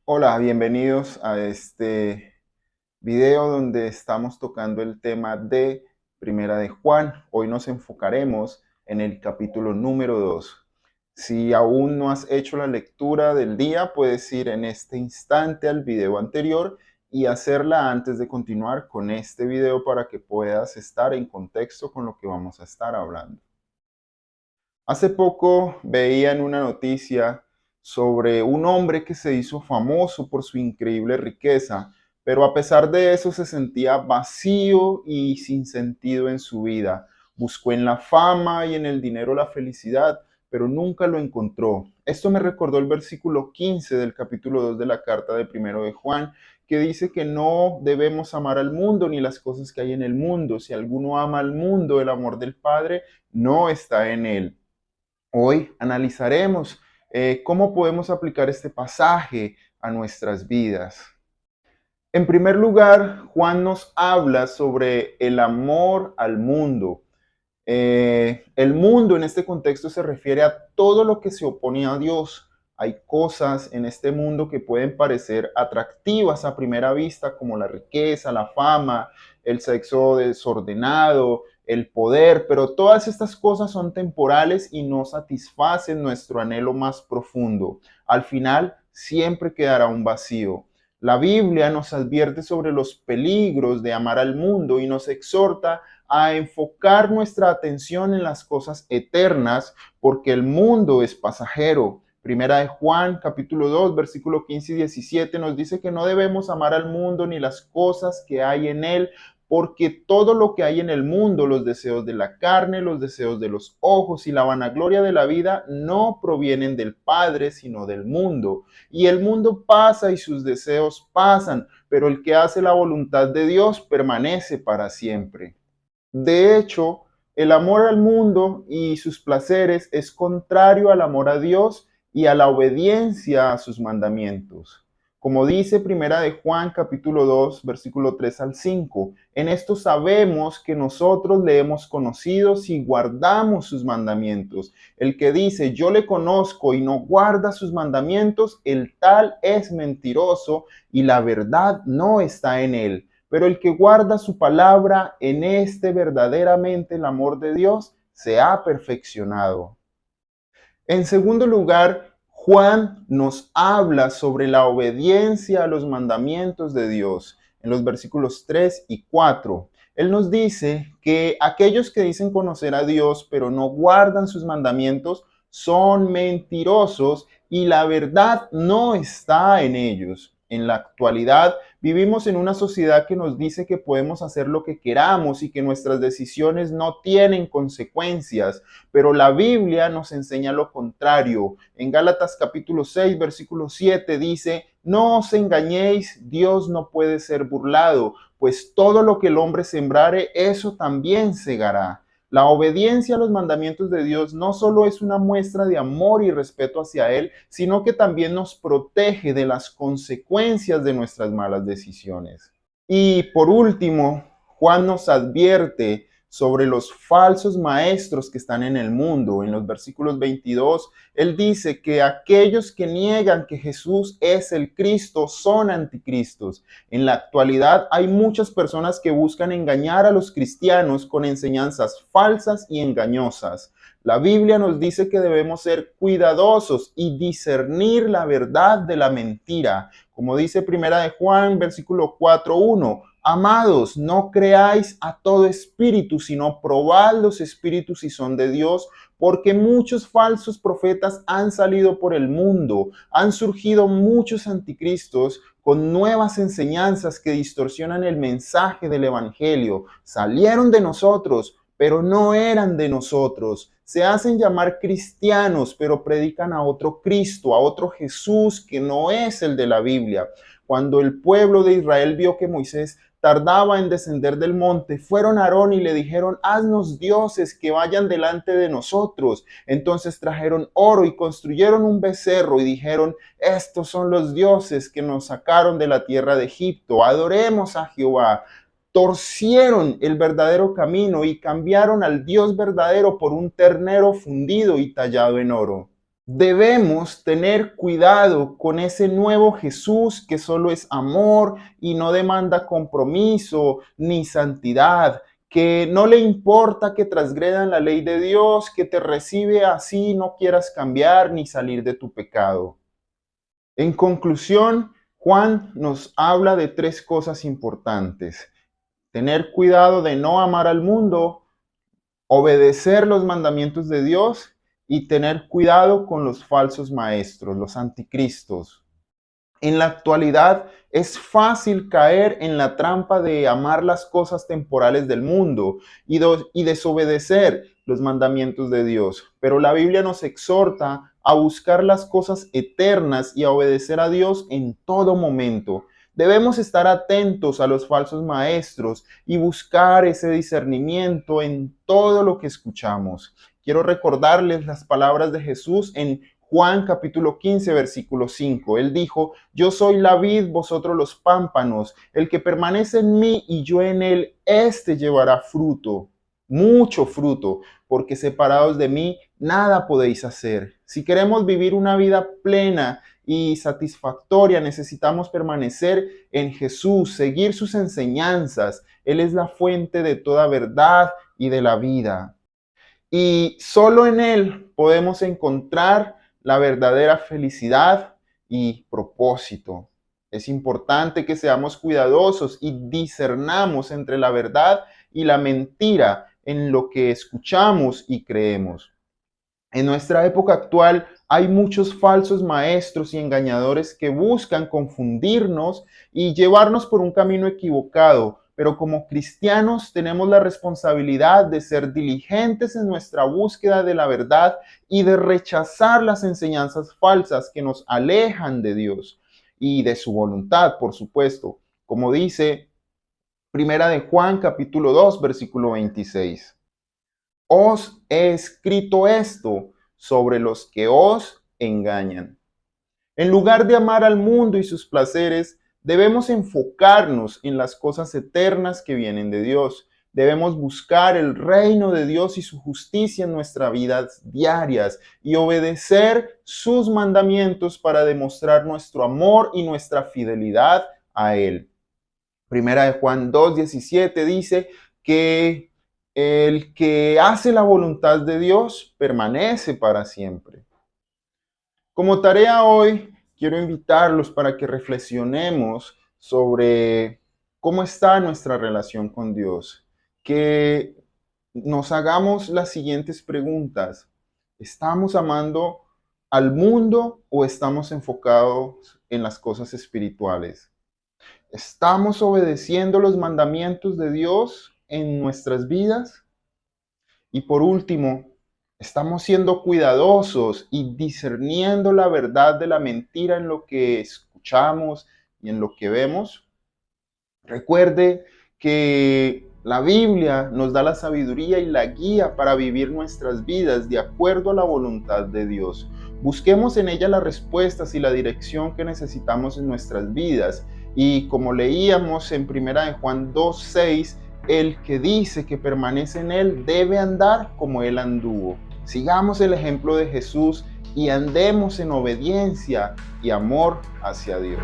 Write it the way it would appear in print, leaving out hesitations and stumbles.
Hola, bienvenidos a este video donde estamos tocando el tema de Primera de Juan. Hoy nos enfocaremos en el capítulo número 2. Si aún no has hecho la lectura del día, puedes ir en este instante al video anterior y hacerla antes de continuar con este video para que puedas estar en contexto con lo que vamos a estar hablando. Hace poco veía en una noticia sobre un hombre que se hizo famoso por su increíble riqueza, pero a pesar de eso se sentía vacío y sin sentido en su vida. Buscó en la fama y en el dinero la felicidad, pero nunca lo encontró. Esto me recordó el versículo 15 del capítulo 2 de la carta de Primero de Juan, que dice que no debemos amar al mundo ni las cosas que hay en el mundo. Si alguno ama al mundo, el amor del Padre no está en él. Hoy analizaremos cómo podemos aplicar este pasaje a nuestras vidas. En primer lugar, Juan nos habla sobre el amor al mundo. El mundo en este contexto se refiere a todo lo que se opone a Dios. Hay cosas en este mundo que pueden parecer atractivas a primera vista, como la riqueza, la fama, el sexo desordenado, el poder, pero todas estas cosas son temporales y no satisfacen nuestro anhelo más profundo. Al final, siempre quedará un vacío. La Biblia nos advierte sobre los peligros de amar al mundo y nos exhorta a enfocar nuestra atención en las cosas eternas, porque el mundo es pasajero. Primera de Juan, capítulo 2, versículo 15 y 17 nos dice que no debemos amar al mundo ni las cosas que hay en él, porque todo lo que hay en el mundo, los deseos de la carne, los deseos de los ojos y la vanagloria de la vida, no provienen del Padre, sino del mundo. Y el mundo pasa y sus deseos pasan, pero el que hace la voluntad de Dios permanece para siempre. De hecho, el amor al mundo y sus placeres es contrario al amor a Dios y a la obediencia a sus mandamientos. Como dice Primera de Juan capítulo 2, versículo 3 al 5, en esto sabemos que nosotros le hemos conocido si guardamos sus mandamientos. El que dice yo le conozco y no guarda sus mandamientos, el tal es mentiroso y la verdad no está en él. Pero el que guarda su palabra, en este verdaderamente el amor de Dios se ha perfeccionado. En segundo lugar, Juan nos habla sobre la obediencia a los mandamientos de Dios en los versículos 3 y 4. Él nos dice que aquellos que dicen conocer a Dios pero no guardan sus mandamientos son mentirosos y la verdad no está en ellos. En la actualidad vivimos en una sociedad que nos dice que podemos hacer lo que queramos y que nuestras decisiones no tienen consecuencias, pero la Biblia nos enseña lo contrario. En Gálatas capítulo 6, versículo 7 dice, no os engañéis, Dios no puede ser burlado, pues todo lo que el hombre sembrare, eso también segará. La obediencia a los mandamientos de Dios no solo es una muestra de amor y respeto hacia Él, sino que también nos protege de las consecuencias de nuestras malas decisiones. Y por último, Juan nos advierte sobre los falsos maestros que están en el mundo. En los versículos 22, él dice que aquellos que niegan que Jesús es el Cristo son anticristos. En la actualidad hay muchas personas que buscan engañar a los cristianos con enseñanzas falsas y engañosas. La Biblia nos dice que debemos ser cuidadosos y discernir la verdad de la mentira. Como dice Primera de Juan, versículo 4:1, amados, no creáis a todo espíritu, sino probad los espíritus si son de Dios, porque muchos falsos profetas han salido por el mundo, han surgido muchos anticristos con nuevas enseñanzas que distorsionan el mensaje del evangelio. Salieron de nosotros, pero no eran de nosotros. Se hacen llamar cristianos, pero predican a otro Cristo, a otro Jesús que no es el de la Biblia. Cuando el pueblo de Israel vio que Moisés tardaba en descender del monte, fueron a Aarón y le dijeron, haznos dioses que vayan delante de nosotros. Entonces trajeron oro y construyeron un becerro y dijeron, estos son los dioses que nos sacaron de la tierra de Egipto, adoremos a Jehová. Torcieron el verdadero camino y cambiaron al Dios verdadero por un ternero fundido y tallado en oro. Debemos tener cuidado con ese nuevo Jesús que solo es amor y no demanda compromiso ni santidad, que no le importa que transgredan la ley de Dios, que te recibe así no quieras cambiar ni salir de tu pecado. En conclusión, Juan nos habla de tres cosas importantes: tener cuidado de no amar al mundo, obedecer los mandamientos de Dios y tener cuidado con los falsos maestros, los anticristos. En la actualidad es fácil caer en la trampa de amar las cosas temporales del mundo y desobedecer los mandamientos de Dios. Pero la Biblia nos exhorta a buscar las cosas eternas y a obedecer a Dios en todo momento. Debemos estar atentos a los falsos maestros y buscar ese discernimiento en todo lo que escuchamos. Quiero recordarles las palabras de Jesús en Juan capítulo 15, versículo 5. Él dijo: yo soy la vid, vosotros los pámpanos. El que permanece en mí y yo en él, éste llevará fruto, mucho fruto, porque separados de mí, nada podéis hacer. Si queremos vivir una vida plena y satisfactoria, necesitamos permanecer en Jesús, seguir sus enseñanzas. Él es la fuente de toda verdad y de la vida. Y solo en Él podemos encontrar la verdadera felicidad y propósito. Es importante que seamos cuidadosos y discernamos entre la verdad y la mentira en lo que escuchamos y creemos. En nuestra época actual hay muchos falsos maestros y engañadores que buscan confundirnos y llevarnos por un camino equivocado, pero como cristianos tenemos la responsabilidad de ser diligentes en nuestra búsqueda de la verdad y de rechazar las enseñanzas falsas que nos alejan de Dios y de su voluntad, por supuesto, como dice Primera de Juan capítulo 2, versículo 26. Os he escrito esto sobre los que os engañan. En lugar de amar al mundo y sus placeres, debemos enfocarnos en las cosas eternas que vienen de Dios. Debemos buscar el reino de Dios y su justicia en nuestras vidas diarias y obedecer sus mandamientos para demostrar nuestro amor y nuestra fidelidad a Él. Primera de Juan 2:17 dice que el que hace la voluntad de Dios permanece para siempre. Como tarea hoy, quiero invitarlos para que reflexionemos sobre cómo está nuestra relación con Dios, que nos hagamos las siguientes preguntas. ¿Estamos amando al mundo o estamos enfocados en las cosas espirituales? ¿Estamos obedeciendo los mandamientos de Dios en nuestras vidas? Y por último, ¿estamos siendo cuidadosos y discerniendo la verdad de la mentira en lo que escuchamos y en lo que vemos? Recuerde que la Biblia nos da la sabiduría y la guía para vivir nuestras vidas de acuerdo a la voluntad de Dios. Busquemos en ella las respuestas y la dirección que necesitamos en nuestras vidas. Y como leíamos en Primera de Juan 2:6, el que dice que permanece en Él debe andar como Él anduvo. Sigamos el ejemplo de Jesús y andemos en obediencia y amor hacia Dios.